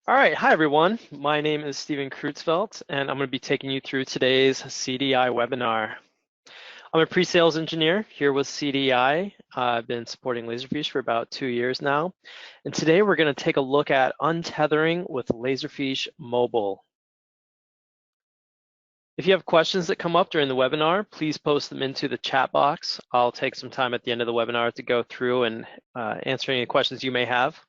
All right, hi everyone. My name is Stephen Krutzfeldt, and I'm going to be taking you through today's CDI webinar. I'm a pre-sales engineer here with CDI. I've been supporting Laserfiche for about 2 years now, and today we're going to take a look at untethering with Laserfiche Mobile. If you have questions that come up during the webinar, please post them into the chat box. I'll take some time at the end of the webinar to go through and answer any questions you may have.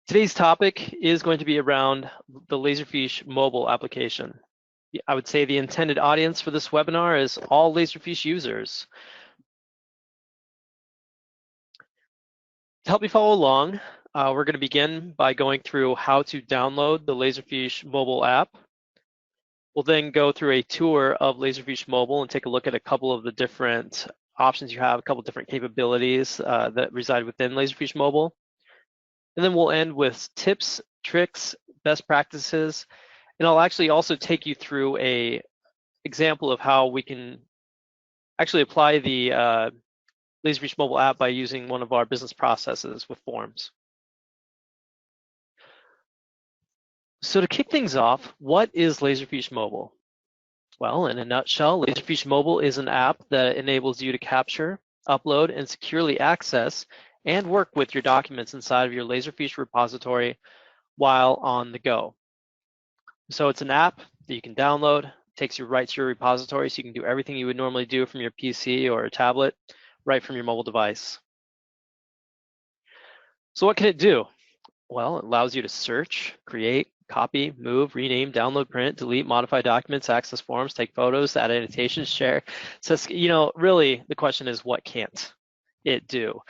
Today's topic is going to be around the Laserfiche mobile application. I would say the intended audience for this webinar is all Laserfiche users. To help me follow along, we're going to begin by going through how to download the Laserfiche mobile app. We'll then go through a tour of Laserfiche Mobile and take a look at a couple of the different options you have, a couple different capabilities that reside within Laserfiche Mobile. And then we'll end with tips, tricks, best practices, and I'll actually also take you through an example of how we can actually apply the Laserfiche mobile app by using one of our business processes with forms. So to kick things off, what is Laserfiche Mobile? Well, in a nutshell, Laserfiche Mobile is an app that enables you to capture, upload, and securely access and work with your documents inside of your Laserfiche repository while on the go. So it's an app that you can download, takes you right to your repository, so you can do everything you would normally do from your PC or a tablet, right from your mobile device. So what can it do? Well, it allows you to search, create, copy, move, rename, download, print, delete, modify documents, access forms, take photos, add annotations, share. So, really the question is, what can't it do?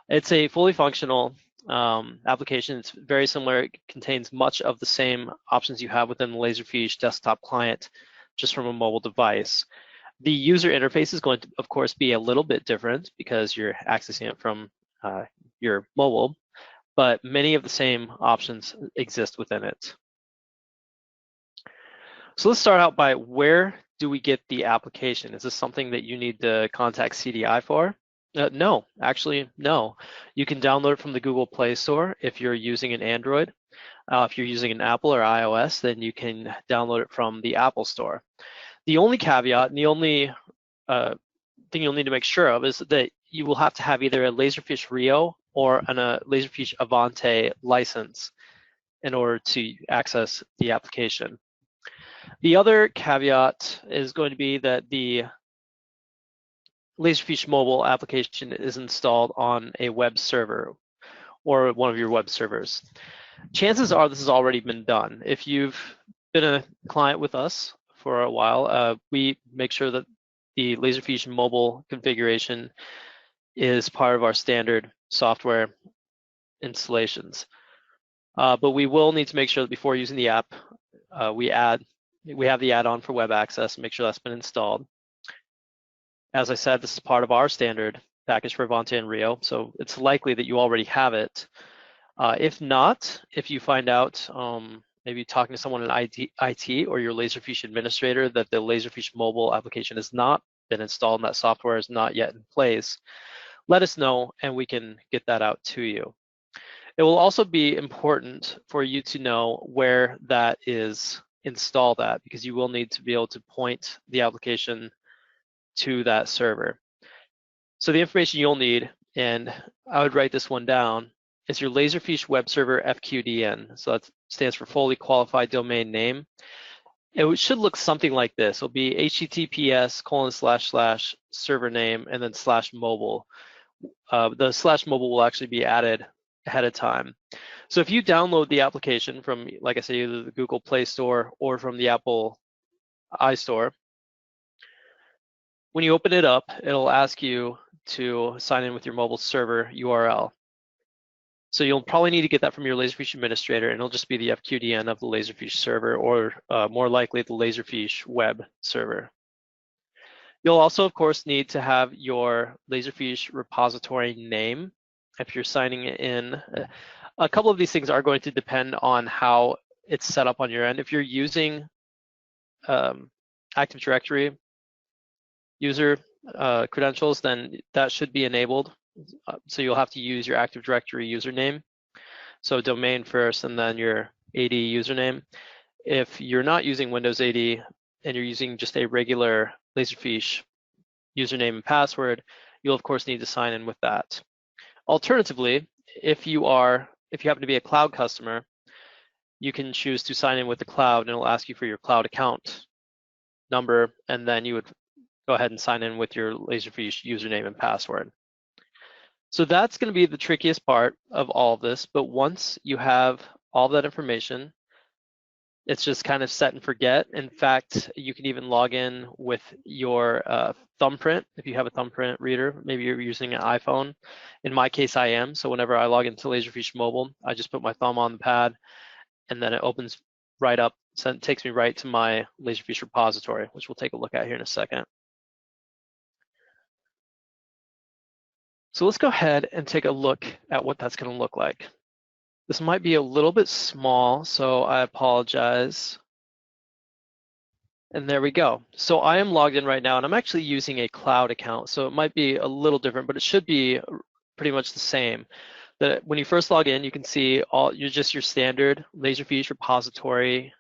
It's a fully functional application. It's very similar. It contains much of the same options you have within the Laserfiche desktop client, just from a mobile device. The user interface is going to, of course, be a little bit different because you're accessing it from your mobile, but many of the same options exist within it. So let's start out by, where do we get the application? Is this something that you need to contact CDI for? No, actually, no. You can download it from the Google Play Store if you're using an Android. If you're using an Apple or iOS, then you can download it from the Apple Store. The only caveat and the only thing you'll need to make sure of is that you will have to have either a Laserfiche Rio or a Laserfiche Avante license in order to access the application. The other caveat is going to be that the Laserfiche mobile application is installed on a web server or one of your web servers. Chances are this has already been done. If you've been a client with us for a while, we make sure that the Laserfiche mobile configuration is part of our standard software installations. But we will need to make sure that before using the app, we have the add-on for web access and make sure that's been installed. As I said, this is part of our standard package for Avante and Rio, so it's likely that you already have it. If not, if you find out, maybe talking to someone in IT or your Laserfiche administrator, that the Laserfiche mobile application has not been installed and that software is not yet in place, let us know and we can get that out to you. It will also be important for you to know where that is installed at, because you will need to be able to point the application to that server. So the information you'll need, and I would write this one down, is your Laserfiche web server FQDN. So that stands for fully qualified domain name. It should look something like this. It'll be https://server name and then /mobile. The /mobile will actually be added ahead of time. So if you download the application from, like I say, either the Google Play Store or from the Apple iStore, when you open it up, it'll ask you to sign in with your mobile server URL. So you'll probably need to get that from your Laserfiche administrator, and it'll just be the FQDN of the Laserfiche server, or more likely the Laserfiche web server. You'll also, of course, need to have your Laserfiche repository name if you're signing in. A couple of these things are going to depend on how it's set up on your end. If you're using Active Directory user credentials, then that should be enabled. So you'll have to use your Active Directory username. So domain first and then your AD username. If you're not using Windows AD and you're using just a regular Laserfiche username and password, you'll of course need to sign in with that. Alternatively, if you happen to be a cloud customer, you can choose to sign in with the cloud and it'll ask you for your cloud account number, and then you would go ahead and sign in with your Laserfiche username and password. So that's going to be the trickiest part of all of this, but once you have all that information, it's just kind of set and forget. In fact, you can even log in with your thumbprint. If you have a thumbprint reader, maybe you're using an iPhone. In my case, I am. So whenever I log into Laserfiche Mobile, I just put my thumb on the pad and then it opens right up. So it takes me right to my Laserfiche repository, which we'll take a look at here in a second. So let's go ahead and take a look at what that's going to look like. This might be a little bit small, so I apologize. And there we go. So I am logged in right now, and I'm actually using a cloud account, so it might be a little different, but it should be pretty much the same. When you first log in, you can see your standard Laserfiche repository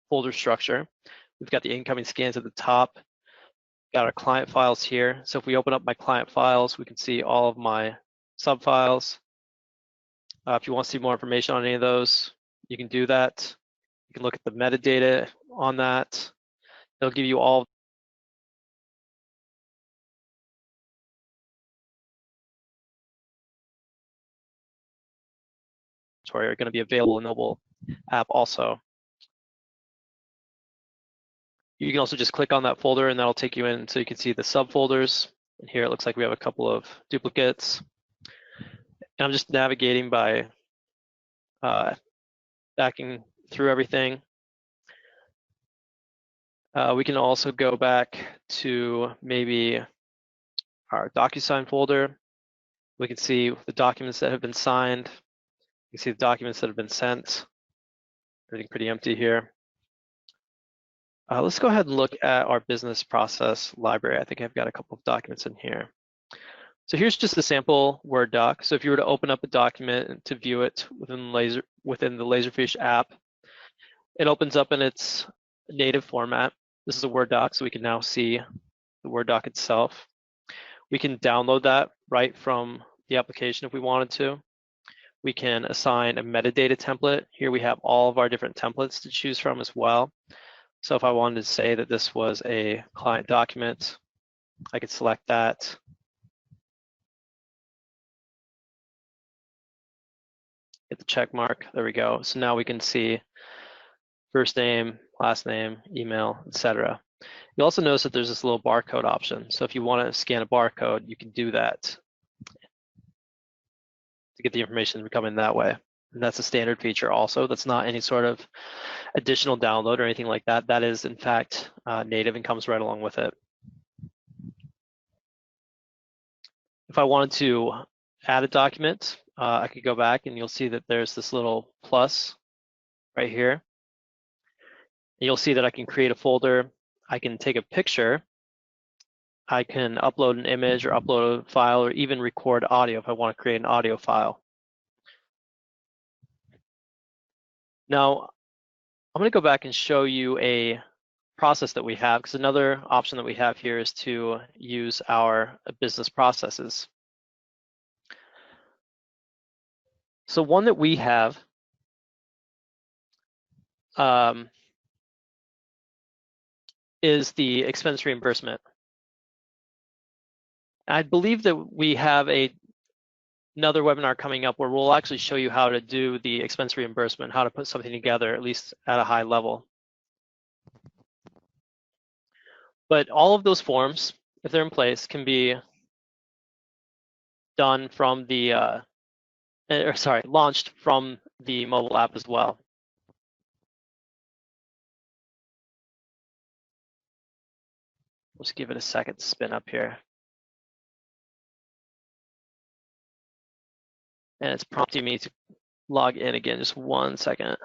folder structure. We've got the incoming scans at the top, got our client files here. So if we open up my client files, we can see all of my subfiles. If you want to see more information on any of those, you can do that. You can look at the metadata on that. It'll give you all are going to be available in the mobile app also. You can also just click on that folder and that'll take you in so you can see the subfolders. And here it looks like we have a couple of duplicates. And I'm just navigating by backing through everything. We can also go back to maybe our DocuSign folder. We can see the documents that have been signed. You can see the documents that have been sent. Everything pretty empty here. Let's go ahead and look at our business process library. I think I've got a couple of documents in here. So here's just a sample Word doc. So if you were to open up a document to view it within the Laserfiche app, it opens up in its native format. This is a Word doc, so we can now see the Word doc itself. We can download that right from the application if we wanted to. We can assign a metadata template. Here we have all of our different templates to choose from as well. So if I wanted to say that this was a client document, I could select that. Hit the check mark. There we go. So now we can see first name, last name, email, etc. You'll also notice that there's this little barcode option. So if you want to scan a barcode, you can do that to get the information to come in that way. And that's a standard feature also. That's not any sort of additional download or anything like that. That is, in fact, native and comes right along with it. If I wanted to add a document, I could go back and you'll see that there's this little plus right here. And you'll see that I can create a folder. I can take a picture. I can upload an image or upload a file or even record audio if I want to create an audio file. Now, I'm going to go back and show you a process that we have, because another option that we have here is to use our business processes. So one that we have is the expense reimbursement. I believe that we have another webinar coming up where we'll actually show you how to do the expense reimbursement, how to put something together, at least at a high level. But all of those forms, if they're in place, can be done from the, launched from the mobile app as well. Let's give it a second to spin up here. And it's prompting me to log in again, just 1 second.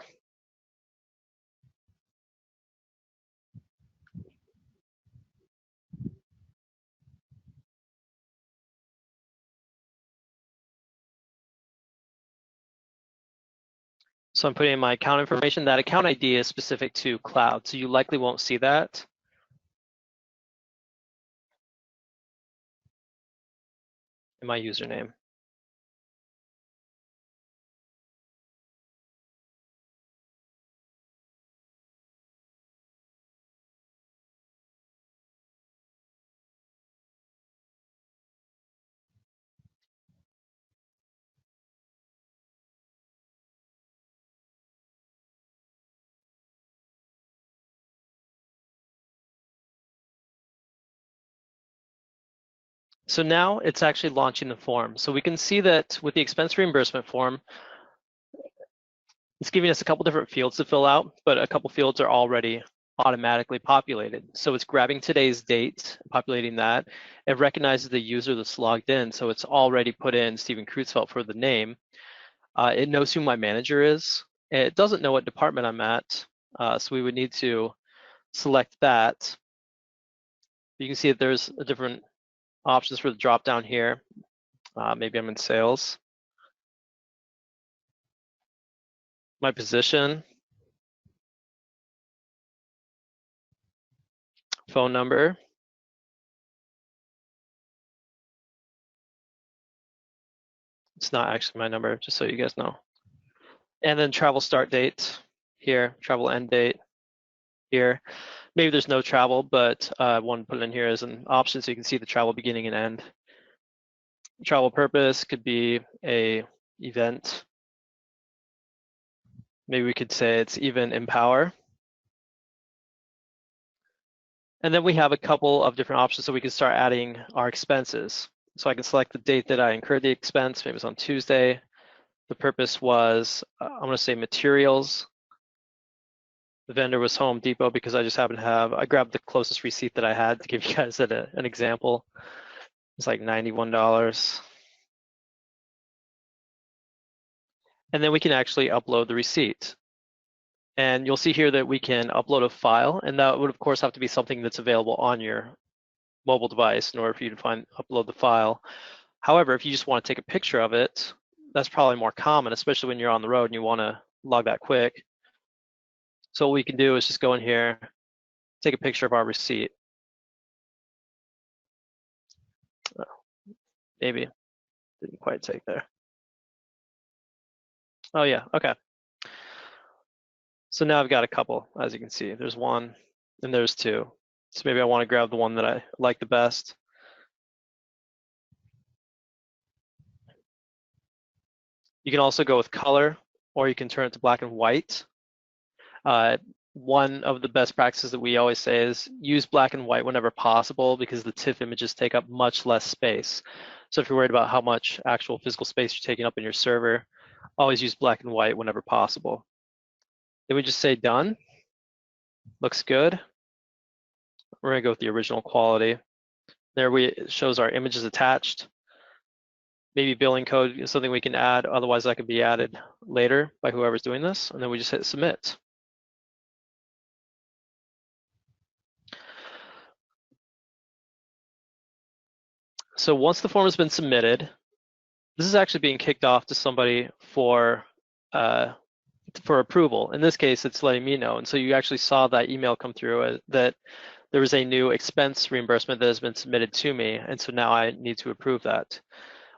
So I'm putting in my account information. That account ID is specific to cloud, so you likely won't see that. In my username. So now it's actually launching the form. So we can see that with the expense reimbursement form, it's giving us a couple different fields to fill out, but a couple fields are already automatically populated. So it's grabbing today's date, populating that. It recognizes the user that's logged in, so it's already put in Stephen Krutzfeldt for the name. It knows who my manager is. It doesn't know what department I'm at, so we would need to select that. You can see that there's a different options for the drop down here. Maybe I'm in sales. My position, phone number. It's not actually my number, just so you guys know. And then travel start date here, travel end date here. Maybe there's no travel, but I want to put it in here as an option so you can see the travel beginning and end. Travel purpose could be a event. Maybe we could say it's event empower. And then we have a couple of different options so we can start adding our expenses. So I can select the date that I incurred the expense. Maybe it was on Tuesday. The purpose was, I'm going to say materials. The vendor was Home Depot because I just happened to have, I grabbed the closest receipt that I had to give you guys an example. It's like $91. And then we can actually upload the receipt. And you'll see here that we can upload a file, and that would of course have to be something that's available on your mobile device in order for you to upload the file. However, if you just want to take a picture of it, that's probably more common, especially when you're on the road and you want to log that quick. So what we can do is just go in here, take a picture of our receipt. Maybe didn't quite take there. Oh yeah, okay. So now I've got a couple, as you can see. There's one and there's two. So maybe I want to grab the one that I like the best. You can also go with color, or you can turn it to black and white. One of the best practices that we always say is use black and white whenever possible because the TIFF images take up much less space. So if you're worried about how much actual physical space you're taking up in your server, always use black and white whenever possible. Then we just say done. Looks good. We're gonna go with the original quality. There it shows our images attached. Maybe billing code is something we can add, otherwise that could be added later by whoever's doing this, and then we just hit submit. So once the form has been submitted, this is actually being kicked off to somebody for approval. In this case, it's letting me know. And so you actually saw that email come through that there was a new expense reimbursement that has been submitted to me. And so now I need to approve that.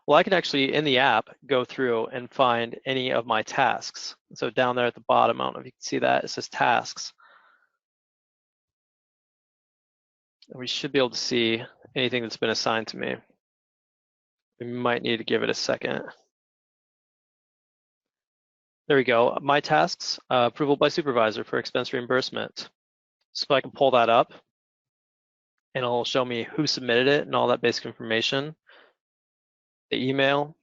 Well, I can actually, in the app, go through and find any of my tasks. So down there at the bottom, I don't know if you can see that, it says tasks. And we should be able to see anything that's been assigned to me. We might need to give it a second. There we go. My tasks, approval by supervisor for expense reimbursement. So I can pull that up and it'll show me who submitted it and all that basic information, the email.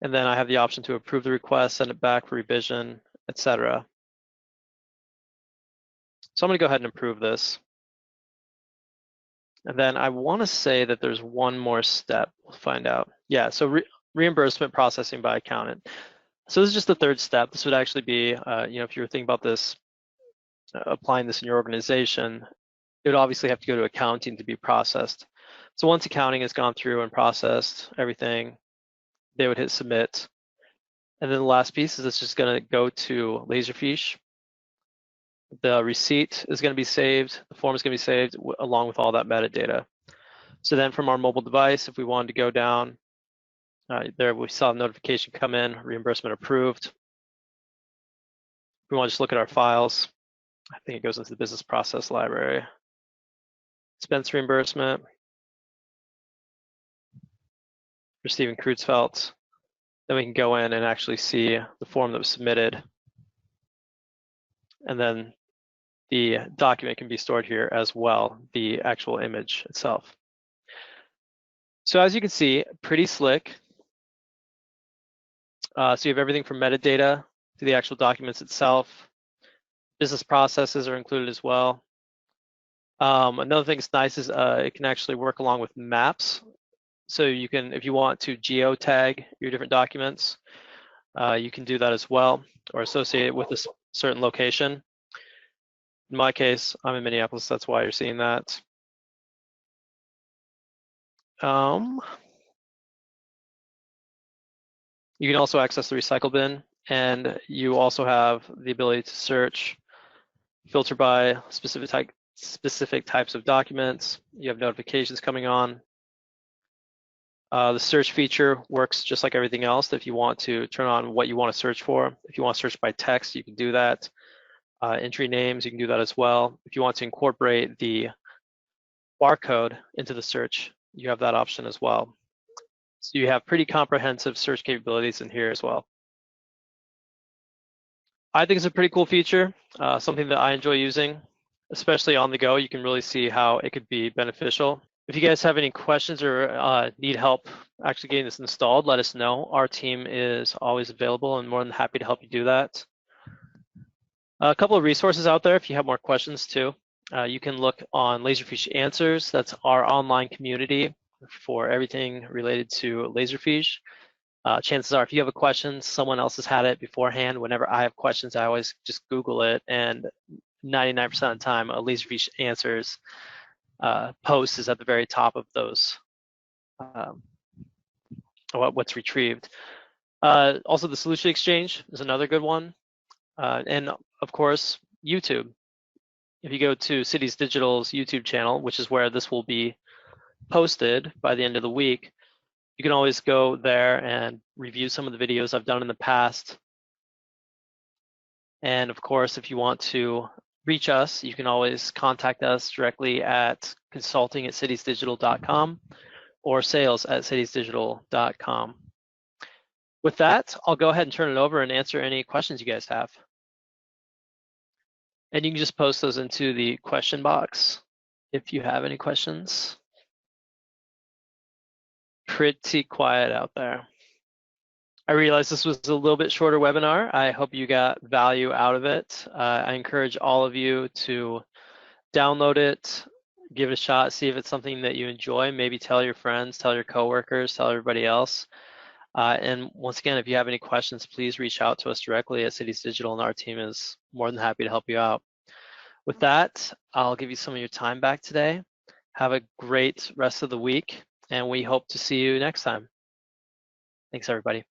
And then I have the option to approve the request, send it back for revision, etc. So I'm gonna go ahead and approve this. And then I wanna say that there's one more step, we'll find out. Yeah, so reimbursement processing by accountant. So this is just the third step. This would actually be, if you were thinking about this, applying this in your organization, it would obviously have to go to accounting to be processed. So once accounting has gone through and processed everything, they would hit submit. And then the last piece is it's just going to go to Laserfiche. The receipt is going to be saved. The form is going to be saved along with all that metadata. So then from our mobile device, if we wanted to go down, there we saw a notification come in, reimbursement approved. If we want to just look at our files, I think it goes into the business process library. Expense reimbursement, receiving Krutzfeldt. Then we can go in and actually see the form that was submitted. And then the document can be stored here as well, the actual image itself. So as you can see, pretty slick. So you have everything from metadata to the actual documents itself. Business processes are included as well. Another thing that's nice is it can actually work along with maps. So you can, if you want to geotag your different documents, you can do that as well, or associate it with a certain location. In my case, I'm in Minneapolis, that's why you're seeing that. You can also access the recycle bin, and you also have the ability to search, filter by specific types of documents. You have notifications coming on. The search feature works just like everything else. If you want to turn on what you want to search for, if you want to search by text, you can do that. Entry names, you can do that as well. If you want to incorporate the barcode into the search, you have that option as well. So you have pretty comprehensive search capabilities in here as well. I think it's a pretty cool feature, something that I enjoy using, especially on the go. You can really see how it could be beneficial. If you guys have any questions or need help actually getting this installed, let us know. Our team is always available and more than happy to help you do that. A couple of resources out there if you have more questions too. You can look on Laserfiche Answers. That's our online community for everything related to Laserfiche. Chances are if you have a question, someone else has had it beforehand. Whenever I have questions, I always just Google it, and 99% of the time, a Laserfiche Answers post is at the very top of those, what's retrieved. Also, the Solution Exchange is another good one. And of course, YouTube. If you go to Cities Digital's YouTube channel, which is where this will be posted by the end of the week, you can always go there and review some of the videos I've done in the past. And of course, if you want to reach us, you can always contact us directly at consulting@citiesdigital.com or sales@citiesdigital.com. With that, I'll go ahead and turn it over and answer any questions you guys have. And you can just post those into the question box if you have any questions. Pretty quiet out there. I realize this was a little bit shorter webinar. I hope you got value out of it. I encourage all of you to download it, give it a shot, see if it's something that you enjoy. Maybe tell your friends, tell your coworkers, tell everybody else. And once again, if you have any questions, please reach out to us directly at Cities Digital, and our team is more than happy to help you out. With that, I'll give you some of your time back today. Have a great rest of the week, and we hope to see you next time. Thanks, everybody.